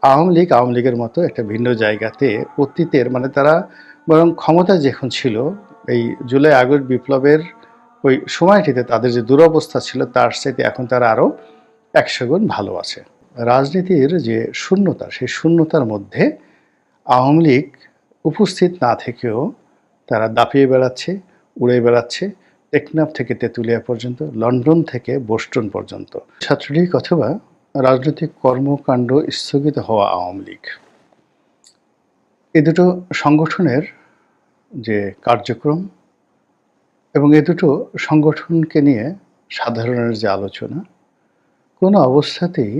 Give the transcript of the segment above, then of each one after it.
আওয়ামী লীগের মতো একটা ভিন্ন জায়গাতে অতীতের মানে তারা বরং ক্ষমতা যখন ছিল এই জুলাই আগস্ট বিপ্লবের ওই সময়টিতে তাদের যে দুরবস্থা ছিল তার চাইতে এখন তারা আরও ১০০ গুণ ভালো আছে। রাজনীতির যে শূন্যতা সেই শূন্যতার মধ্যে আওয়ামী লীগ উপস্থিত না থেকেও তারা দাপিয়ে বেড়াচ্ছে, উড়ে বেড়াচ্ছে টেকনাফ থেকে তেঁতুলিয়া পর্যন্ত, লন্ডন থেকে বোস্টন পর্যন্ত। ছাত্রলীগ অথবা রাজনৈতিক কর্মকাণ্ড স্থগিত হওয়া আওয়ামী লীগ, এ দুটো সংগঠনের যে কার্যক্রম এবং এ দুটো সংগঠনকে নিয়ে সাধারণের যে আলোচনা কোনো অবস্থাতেই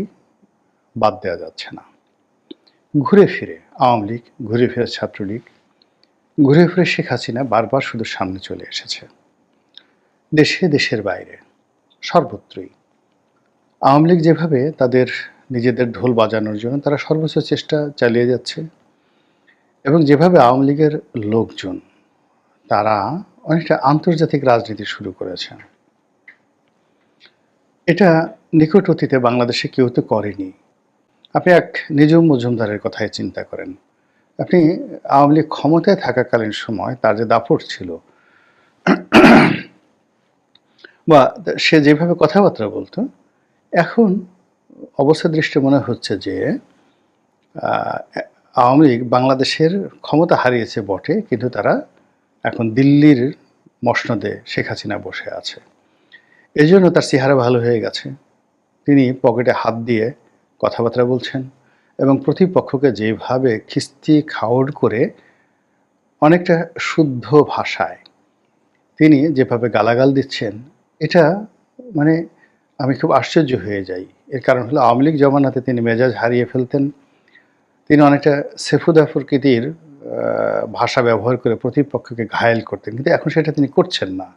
বাদ দেওয়া যাচ্ছে না। ঘুরে ফিরে আওয়ামী লীগ, ঘুরে ফিরে ছাত্রলীগ, ঘুরে ফিরে শেখ হাসিনা বারবার শুধু সামনে চলে এসেছে। দেশে, দেশের বাইরে, সর্বত্রই আওয়ামী লীগ যেভাবে তাদের নিজেদের ঢোল বাজানোর জন্য তারা সর্বোচ্চ চেষ্টা চালিয়ে যাচ্ছে এবং যেভাবে আওয়ামী লীগের লোকজন তারা অনেকটা আন্তর্জাতিক রাজনীতি শুরু করেছে, এটা নিকট অতীতে বাংলাদেশে কেউ তো করেনি। আপনি এক নিজুম মজুমদারের কথাই চিন্তা করেন। আপনি আওয়ামী লীগ ক্ষমতায় থাকাকালীন সময় তার যে দাপট ছিল বা সে যেভাবে কথাবার্তা বলতো, এখন অবস্থা দৃষ্টি মনে হচ্ছে যে আওয়ামী লীগ বাংলাদেশের ক্ষমতা হারিয়েছে বটে, কিন্তু তারা এখন দিল্লির মসনদে শেখ হাসিনা বসে আছে। এই জন্য তার চেহারা ভালো হয়ে গেছে। তিনি পকেটে হাত দিয়ে কথাবার্তা বলছেন এবং প্রতিপক্ষকে যেভাবে খিস্তি খাওড় করে অনেকটা শুদ্ধ ভাষায় তিনি যেভাবে গালাগাল দিচ্ছেন, এটা মানে আমি খুব আশ্চর্য হয়ে যাই। এর কারণ হলো আওয়ামী লীগ জমানাতে তিনি মেজাজ হারিয়ে ফেলতেন। তিনি অনেকটা সেফুদা প্রকৃতির ভাষা ব্যবহার করে প্রতিপক্ষকে ঘায়েল করতেন, কিন্তু এখন সেটা তিনি করছেন না।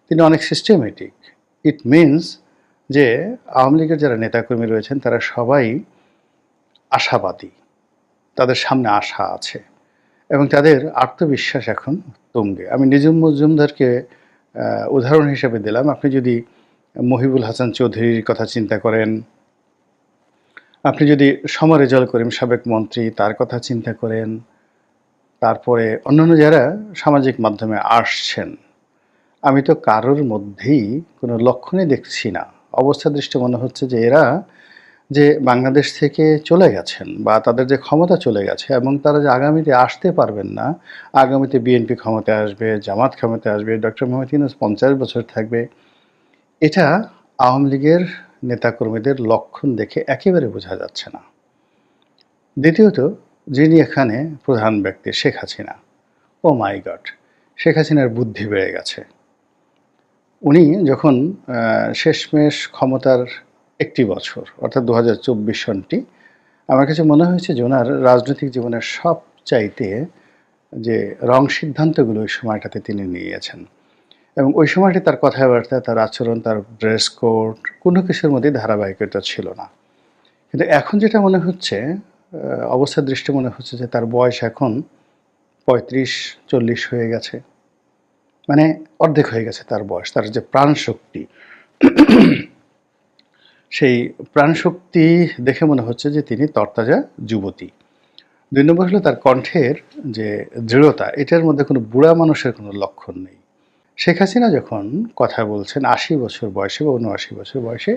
তিনি অনেক সিস্টেমেটিক। ইট মিনস যে আওয়ামী লীগের যারা নেতাকর্মী রয়েছেন তারা সবাই আশাবাদী, তাদের সামনে আশা আছে এবং তাদের আত্মবিশ্বাস এখন তুঙ্গে। আমি নিজুম মজুমদারকে উদাহরণ হিসেবে দিলাম। আপনি যদি মহিবুল হাসান চৌধুরীর কথা চিন্তা করেন, আপনি যদি সমর রেজাউল করিম সাবেক মন্ত্রী তার কথা চিন্তা করেন, তারপরে অন্যান্য যারা সামাজিক মাধ্যমে আসছেন, আমি তো কারোর মধ্যেই কোনো লক্ষণই দেখছি না। অবস্থা দৃষ্টি মনে হচ্ছে যে এরা যে বাংলাদেশ থেকে চলে গেছেন বা তাদের যে ক্ষমতা চলে গেছে এবং তারা যে আগামীতে আসতে পারবেন না, আগামীতে বিএনপি ক্ষমতায় আসবে, জামাত ক্ষমতায় আসবে, ডক্টর মোহাম্মদ ইউনূস ৫০ বছর থাকবে, এটা আওয়ামী লীগের নেতাকর্মীদের লক্ষণ দেখে একেবারে বোঝা যাচ্ছে না। দ্বিতীয়ত, যিনি এখানে প্রধান ব্যক্তি শেখ হাসিনা, ও মাই গড, শেখ হাসিনার বুদ্ধি বেড়ে গেছে। উনি যখন শেষমেশ ক্ষমতার একটি বছর অর্থাৎ ২০২৪ সনটি, আমার কাছে মনে হয়েছে যে ওনার রাজনৈতিক জীবনের সবচাইতে যে রং সিদ্ধান্তগুলো ওই সময়টাতে তিনি নিয়েছেন এবং ওই সময়টি তার কথাবার্তা, তার আচরণ, তার ড্রেস কোড কোনো কিছুর মধ্যে ধারাবাহিকতা ছিল না। কিন্তু এখন যেটা মনে হচ্ছে, অবস্থার দৃষ্টি মনে হচ্ছে যে তার বয়স এখন ৩৫-৪০ হয়ে গেছে, মানে অর্ধেক হয়ে গেছে তার বয়স। তার যে প্রাণশক্তি, সেই প্রাণশক্তি দেখে মনে হচ্ছে যে তিনি তরতাজা যুবতী। ২ নম্বর হলো তার কণ্ঠের যে দৃঢ়তা, এটার মধ্যে কোনো বুড়া মানুষের কোনো লক্ষণ নেই। শেখ হাসিনা যখন কথা বলছেন ৮০ বছর বয়সে বা ৭৯ বছর বয়সে,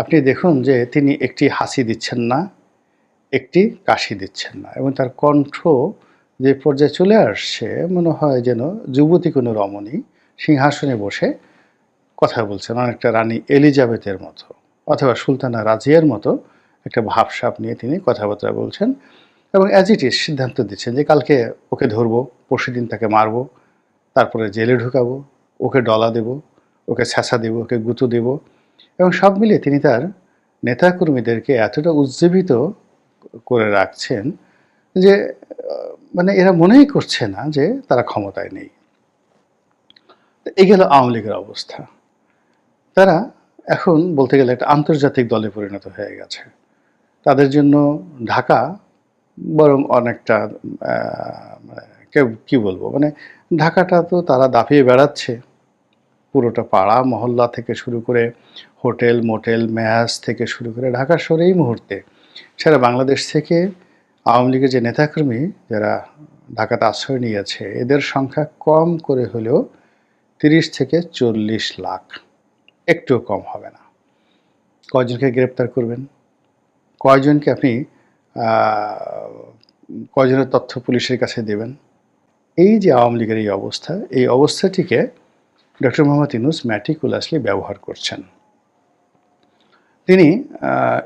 আপনি দেখুন যে তিনি একটি হাসি দিচ্ছেন না, একটি কাশি দিচ্ছেন না এবং তার কণ্ঠ যে পর্যায়ে চলে আসছে, মনে হয় যেন যুবতী কোনো রমণী সিংহাসনে বসে কথা বলছেন, অনেকটা রানী এলিজাবেথের মতো অথবা সুলতানা রাজিয়ার মতো একটা ভাবসাব নিয়ে তিনি কথাবার্তা বলছেন এবং অ্যাজ ইট ইজ সিদ্ধান্ত দিচ্ছেন যে কালকে ওকে ধরবো, পরশুদিন তাকে মারবো, তারপরে জেলে ঢুকাবো, ওকে ডলা দেব, ওকে ছ্যাঁচা দেব, ওকে গুঁতো দেব এবং সব মিলিয়ে তিনি তার নেতাকর্মীদেরকে এতটা উজ্জীবিত করে রাখছেন যে মানে এরা মনেই করছে না যে তারা ক্ষমতায় নেই। এই গেল আওয়ামী লীগের অবস্থা। তারা এখন বলতে গেলে একটা আন্তর্জাতিক দলে পরিণত হয়ে গেছে। তাদের জন্য ঢাকা বরং অনেকটা কি বলবো, মানে ঢাকাটা তো তারা দাপিয়ে বেড়াচ্ছে। পুরোটা পাড়া মহল্লা থেকে শুরু করে হোটেল মোটেল ম্যাচ থেকে শুরু করে ঢাকা শহরে এই মুহূর্তে সারা বাংলাদেশ থেকে আওয়ামী লীগের যে নেতাকর্মী যারা ঢাকাতে আশ্রয় নিয়েছে এদের সংখ্যা কম করে হলেও 30 থেকে 40 লাখ, একটুও কম হবে না। কয়জনকে গ্রেপ্তার করবেন, কয়জনকে আপনি কয়জনের তথ্য পুলিশের কাছে দেবেন? এই যে আওয়ামী লীগের এই অবস্থাটিকে ডক্টর মোহাম্মদ ইউনূস ম্যাটিকুলাসলি ব্যবহার করছেন। তিনি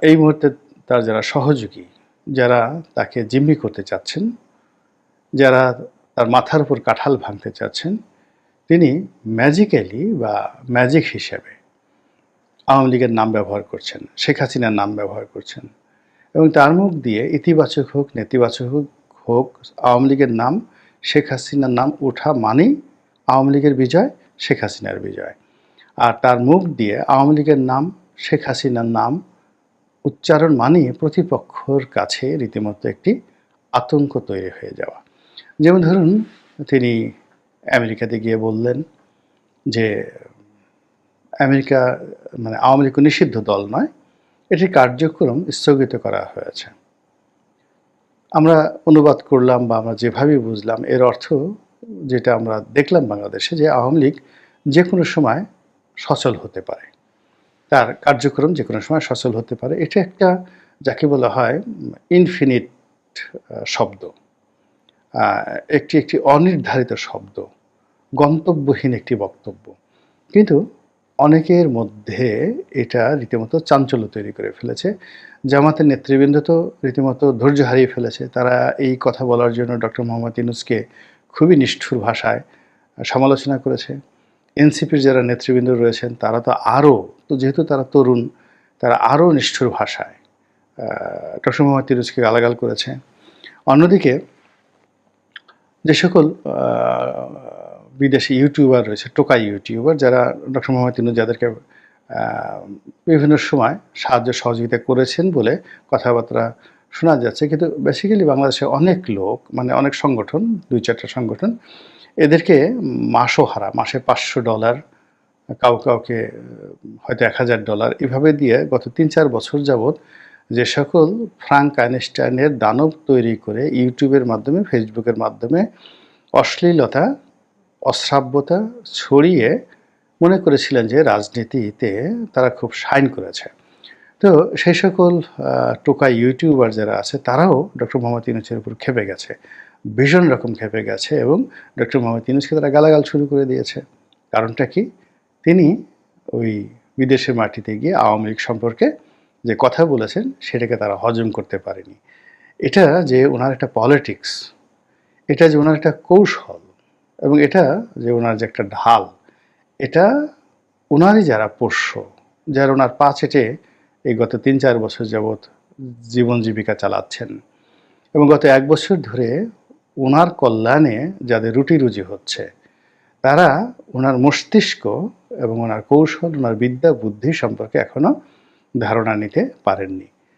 এই মুহূর্তে তার যারা সহযোগী, যারা তাকে জিম্মি করতে চাচ্ছেন, যারা তার মাথার উপর কাঁঠাল ভাঙতে চাচ্ছেন, তিনি ম্যাজিক্যালি বা ম্যাজিক হিসেবে আওয়ামী লীগের নাম ব্যবহার করছেন, শেখ হাসিনার নাম ব্যবহার করছেন এবং তার মুখ দিয়ে ইতিবাচক হোক নেতিবাচক হোক আওয়ামী লীগের নাম, শেখ হাসিনার নাম ওঠা মানেই আওয়ামী লীগের বিজয়, শেখ হাসিনার বিজয়। আর তার মুখ দিয়ে আওয়ামী লীগের নাম, শেখ হাসিনার নাম উচ্চারণ মানেই প্রতিপক্ষর কাছে রীতিমতো একটি আতঙ্ক তৈরি হয়ে যাওয়া। যেমন ধরুন, তিনি আমেরিকাতে গিয়ে বললেন যে আমেরিকা মানে আওয়ামী লীগ নিষিদ্ধ দল নয়, এটির কার্যক্রম স্থগিত করা হয়েছে। আমরা অনুবাদ করলাম বা আমরা যেভাবেই বুঝলাম, এর অর্থ যেটা আমরা দেখলাম বাংলাদেশে, যে আওয়ামী লীগ যে কোনো সময় সচল হতে পারে, তার কার্যক্রম যে কোনো সময় সচল হতে পারে। এটা একটা যাকে বলা হয় ইনফিনিট শব্দ, একটি অনির্ধারিত শব্দ, গন্তব্যহীন একটি বক্তব্য। কিন্তু অনেকের মধ্যে এটা রীতিমতো চাঞ্চল্য তৈরি করে ফেলেছে। জামাতের নেতৃবৃন্দ তো রীতিমতো ধৈর্য হারিয়ে ফেলেছে। তারা এই কথা বলার জন্য ডক্টর মোহাম্মদ ইউনূসকে খুবই নিষ্ঠুর ভাষায় সমালোচনা করেছে। এনসিপির যারা নেতৃবৃন্দ রয়েছেন তারা তো যেহেতু তারা তরুণ, তারা আরও নিষ্ঠুর ভাষায় ডক্টর মোহাম্মদ ইউনূসকে গালাগাল করেছে। অন্যদিকে যে সকল বিদেশি ইউটিউবার রয়েছে, টোকাই ইউটিউবার, যারা ডক্টর মোহাম্মদ ইউনূস যাদেরকে বিভিন্ন সময় সাহায্য সহযোগিতা করেছেন বলে কথাবার্তা শোনা যাচ্ছে, কিন্তু বেসিক্যালি বাংলাদেশে অনেক লোক, মানে অনেক সংগঠন, 2-4টা সংগঠন এদেরকে মাসে $500, কাউকে হয়তো $1000 এভাবে দিয়ে গত 3-4 বছর যাবৎ যে সকল ফ্রাঙ্ক আইনস্টাইনের দানব তৈরি করে ইউটিউবের মাধ্যমে, ফেসবুকের মাধ্যমে অশ্লীলতা, অশ্রাব্যতা ছড়িয়ে মনে করেছিলেন যে রাজনীতিতে তারা খুব শাইন করেছে। তো সেই সকল টোকাই ইউটিউবার যারা আছে তারাও ডক্টর মোহাম্মদ ইউনূসের উপর ক্ষেপে গেছে, ভীষণ রকম ক্ষেপে গেছে এবং ডক্টর মোহাম্মদ ইউনূসকে তারা গালাগাল শুরু করে দিয়েছে। কারণটা কি? তিনি ওই বিদেশের মাটিতে গিয়ে আওয়ামী লীগ সম্পর্কে যে কথা বলেছেন সেটাকে তারা হজম করতে পারেনি। এটা যে ওনার একটা পলিটিক্স, এটা যে ওনার একটা কৌশল এবং এটা যে ওনার যে একটা ঢাল, এটা ওনারই যারা পোষ্য, যারা ওনার পা চেটে এই গত 3-4 বছর যাবৎ জীবন জীবিকা চালাচ্ছেন এবং গত 1 বছর ধরে ওনার কল্যাণে যাদের রুটি রুজি হচ্ছে, তারা ওনার মস্তিষ্ক এবং ওনার কৌশল, ওনার বিদ্যা বুদ্ধি সম্পর্কে এখনো ধারণা নিতে পারেননি।